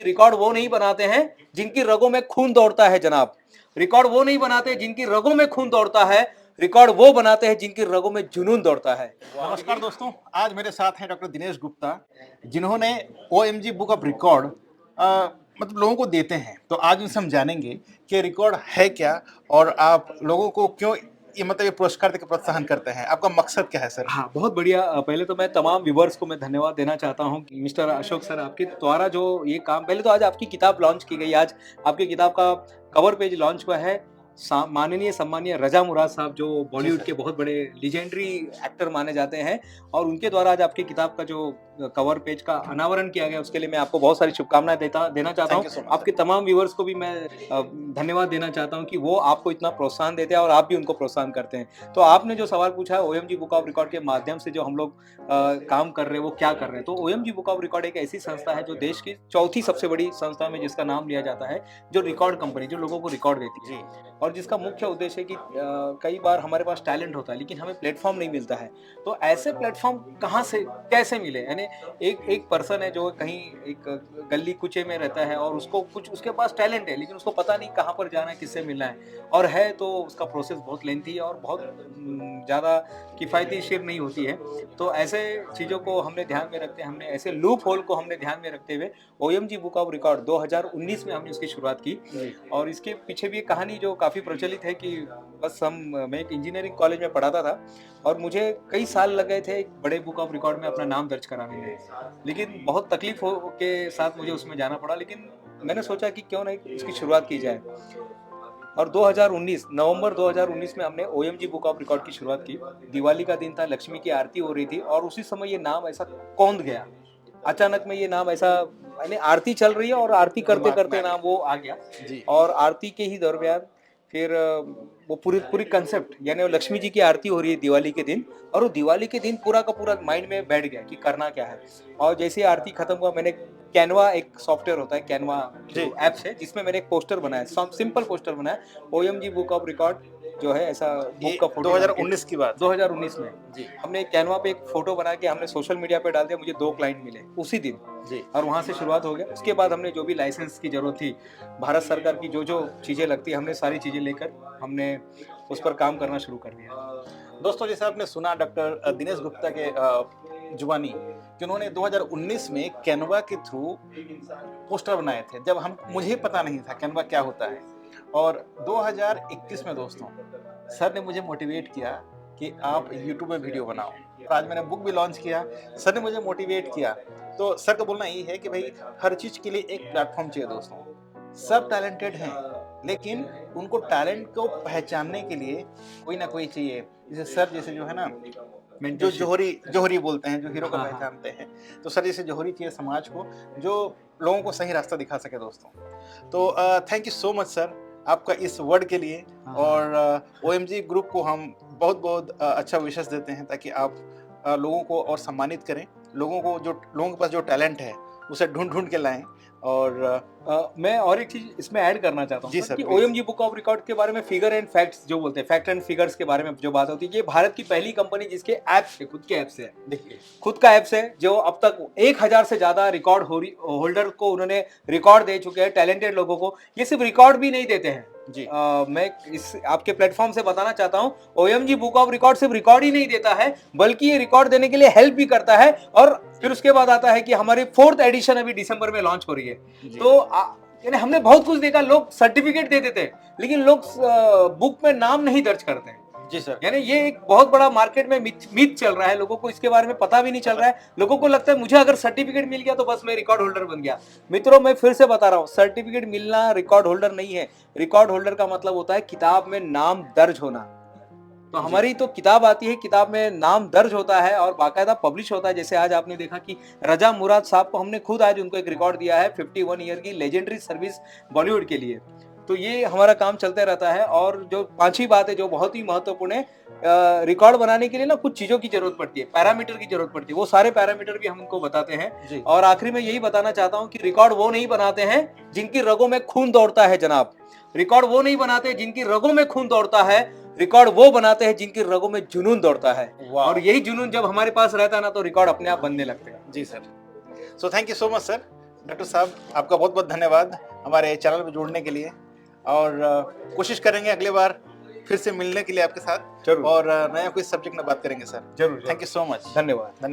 Record वो नहीं बनाते हैं जिनकी रगों में खून दौड़ता है जनाब। रिकॉर्ड वो नहीं बनाते जिनकी रगों में खून दौड़ता है, रिकॉर्ड वो बनाते हैं जिनकी रगों में जुनून दौड़ता है। नमस्कार दोस्तों, आज मेरे साथ हैं डॉक्टर दिनेश गुप्ता, जिन्होंने OMG बुक ऑफ रिकॉर्ड मतलब लोगों को देते हैं। तो आज उनसे हम जानेंगे कि रिकॉर्ड है क्या और आप लोगों को क्यों ये मतलब ये पुरस्कार देकर प्रोत्साहन करते हैं। आपका मकसद क्या है सर? हाँ, बहुत बढ़िया। पहले तो मैं तमाम व्यूवर्स को मैं धन्यवाद देना चाहता हूँ कि मिस्टर अशोक सर, आपके द्वारा जो ये काम, पहले तो आज आपकी किताब लॉन्च की गई। आज आपकी किताब का कवर पेज लॉन्च हुआ है। माननीय सम्मानीय रजा मुराद साहब, जो बॉलीवुड के बहुत बड़े लीजेंडरी एक्टर माने जाते हैं, और उनके द्वारा आज आपकी किताब का जो कवर पेज का अनावरण किया गया, उसके लिए मैं आपको बहुत सारी शुभकामनाएं देना चाहता Thank you so हूँ। much, आपके तमाम व्यूवर्स को भी मैं धन्यवाद देना चाहता हूँ कि वो आपको इतना प्रोत्साहन देते हैं और आप भी उनको प्रोत्साहन करते हैं। तो आपने जो सवाल पूछा है, OMG बुक ऑफ रिकॉर्ड के माध्यम से जो हम लोग काम कर रहे हैं वो क्या कर रहे हैं, तो OMG बुक ऑफ रिकॉर्ड एक ऐसी संस्था है जो देश की चौथी सबसे बड़ी संस्था में जिसका नाम लिया जाता है, जो रिकॉर्ड कंपनी, जो लोगों को रिकॉर्ड देती है, और जिसका मुख्य उद्देश्य है कि कई बार हमारे पास टैलेंट होता है लेकिन हमें प्लेटफॉर्म नहीं मिलता है। तो ऐसे प्लेटफॉर्म कहाँ से कैसे मिले, यानी एक पर्सन है जो कहीं एक गली कुचे में रहता है और उसको कुछ, उसके पास टैलेंट है लेकिन उसको पता नहीं कहाँ पर जाना है, किससे मिलना है, और है तो उसका प्रोसेस बहुत लेंथी है और बहुत ज़्यादा किफ़ायती शेयर नहीं होती है। तो ऐसे चीज़ों को हमने ध्यान में रखते, हमने ऐसे लूप होल को हमने ध्यान में रखते हुए OMG बुक ऑफ रिकॉर्ड 2019 में हमने उसकी शुरुआत की। और इसके पीछे भी एक कहानी जो काफ़ी प्रचलित है कि मैं एक इंजीनियरिंग कॉलेज में पढ़ाता था और मुझे कई साल लग गए थे एक बड़े बुक ऑफ रिकॉर्ड में अपना नाम दर्ज कराने में, लेकिन बहुत तकलीफ हो के साथ मुझे उसमें जाना पड़ा। लेकिन मैंने सोचा कि क्यों नहीं इसकी शुरुआत की जाए, और 2019 नवंबर 2019 में हमने OMG बुक ऑफ रिकॉर्ड की शुरुआत की। दिवाली का दिन था, लक्ष्मी की आरती हो रही थी, और उसी समय ये नाम ऐसा कौंध गया। अचानक में ये नाम ऐसा, यानी आरती चल रही है और आरती करते करते नाम वो आ गया। और आरती के ही दरमियान फिर वो पूरी पूरी कंसेप्ट, यानी वो लक्ष्मी जी की आरती हो रही है दिवाली के दिन, और वो दिवाली के दिन पूरा का पूरा माइंड में बैठ गया कि करना क्या है। और जैसे आरती खत्म हुआ, मैंने कैनवा, एक सॉफ्टवेयर होता है कैनवा जो ऐप्स है, जिसमें मैंने एक पोस्टर बनाया, सिंपल पोस्टर बनाया, OMG बुक ऑफ रिकॉर्ड जो है, ऐसा बुक का फोटो। 2019 की बात। 2019 में जी हमने कैनवा पे एक फोटो बना के हमने सोशल मीडिया पे डाल दिया। मुझे 2 क्लाइंट मिले उसी दिन जी, और वहाँ से शुरुआत हो गया। उसके बाद हमने जो भी लाइसेंस की जरूरत थी, भारत सरकार की जो जो चीज़ें लगती है, हमने सारी चीज़ें लेकर हमने उस पर काम करना शुरू कर दिया। दोस्तों, जैसे आपने सुना डॉक्टर दिनेश गुप्ता के जुबानी कि उन्होंने 2019 में कैनवा के थ्रू पोस्टर बनाए थे। जब मुझे पता नहीं था कैनवा क्या होता है, और 2021 में दोस्तों सर ने मुझे मोटिवेट किया कि आप यूट्यूब में वीडियो बनाओ। और आज मैंने बुक भी लॉन्च किया, सर ने मुझे मोटिवेट किया। तो सर का बोलना यही है कि भाई हर चीज़ के लिए एक प्लेटफॉर्म चाहिए दोस्तों। सब टैलेंटेड हैं, लेकिन उनको टैलेंट को पहचानने के लिए कोई ना कोई चाहिए। जैसे सर जैसे जो है ना, जो जोहरी बोलते हैं, जो हीरो को पहचानते हैं, तो सर जैसे जोहरी चाहिए समाज को, जो लोगों को सही रास्ता दिखा सके दोस्तों। तो thank you so much sir आपका इस वर्ड के लिए। और OMG ग्रुप को हम बहुत बहुत अच्छा विशेष देते हैं, ताकि आप लोगों को और सम्मानित करें, लोगों के पास जो टैलेंट है उसे ढूंढ ढूंढ के लाएं। और मैं और एक चीज इसमें ऐड करना चाहता हूँ जी सर, कि OMG बुक ऑफ रिकॉर्ड के बारे में फिगर एंड फैक्ट्स जो बोलते हैं, फैक्ट एंड फिगर्स के बारे में जो बात होती है, ये भारत की पहली कंपनी जिसके ऐप्स है, खुद के ऐप्स है। देखिए, खुद का ऐप्स है, जो अब तक 1000 से ज्यादा रिकॉर्ड होल्डर को उन्होंने रिकॉर्ड दे चुके हैं, टैलेंटेड लोगों को। ये सिर्फ रिकॉर्ड भी नहीं देते हैं जी। मैं इस आपके प्लेटफॉर्म से बताना चाहता हूँ, OMG बुक ऑफ रिकॉर्ड सिर्फ रिकॉर्ड ही नहीं देता है, बल्कि ये रिकॉर्ड देने के लिए हेल्प भी करता है। और फिर उसके बाद आता है कि हमारी 4th एडिशन अभी दिसंबर में लॉन्च हो रही है। तो यानी हमने बहुत कुछ देखा, लोग सर्टिफिकेट दे देते हैं लेकिन लोग बुक में नाम नहीं दर्ज करते हैं जी सर। यानी ये एक बहुत बड़ा मार्केट में मिथ चल रहा है, लोगों को इसके बारे में पता भी नहीं चल रहा है। लोगों को लगता है मुझे अगर सर्टिफिकेट मिल गया तो बस मैं रिकॉर्ड होल्डर बन गया। मित्रों, मैं फिर से बता रहा हूँ, सर्टिफिकेट मिलना रिकॉर्ड होल्डर नहीं है। रिकॉर्ड होल्डर का मतलब होता है किताब में नाम दर्ज होना। तो हमारी तो किताब आती है, किताब में नाम दर्ज होता है और बाकायदा पब्लिश होता है। जैसे आज आपने देखा कि रजा मुराद साहब को हमने खुद आज उनको एक रिकॉर्ड दिया है 51 ईयर की लेजेंडरी सर्विस बॉलीवुड के लिए। तो ये हमारा काम चलते रहता है। और जो 5वीं बात है जो बहुत ही महत्वपूर्ण है, रिकॉर्ड बनाने के लिए ना कुछ चीजों की जरूरत पड़ती है, पैरामीटर की जरूरत पड़ती है। वो सारे पैरामीटर भी हम उनको बताते हैं। और आखिरी में यही बताना चाहता हूँ कि रिकॉर्ड वो नहीं बनाते हैं जिनकी रगों में खून दौड़ता है जनाब। रिकॉर्ड वो नहीं बनाते जिनकी रगों में खून दौड़ता है, रिकॉर्ड वो बनाते हैं जिनकी रगों में जुनून दौड़ता है। और यही जुनून जब हमारे पास रहता है ना, तो रिकॉर्ड अपने आप बनने लगते हैं। जी sir. So thank you so much sir. Doctor साहब आपका बहुत बहुत धन्यवाद हमारे चैनल में जुड़ने के लिए, और कोशिश करेंगे अगली बार फिर से मिलने के लिए आपके साथ, जरूर। और नया कोई सब्जेक्ट में बात करेंगे सर। जरूर थैंक यू सो मच। धन्यवाद।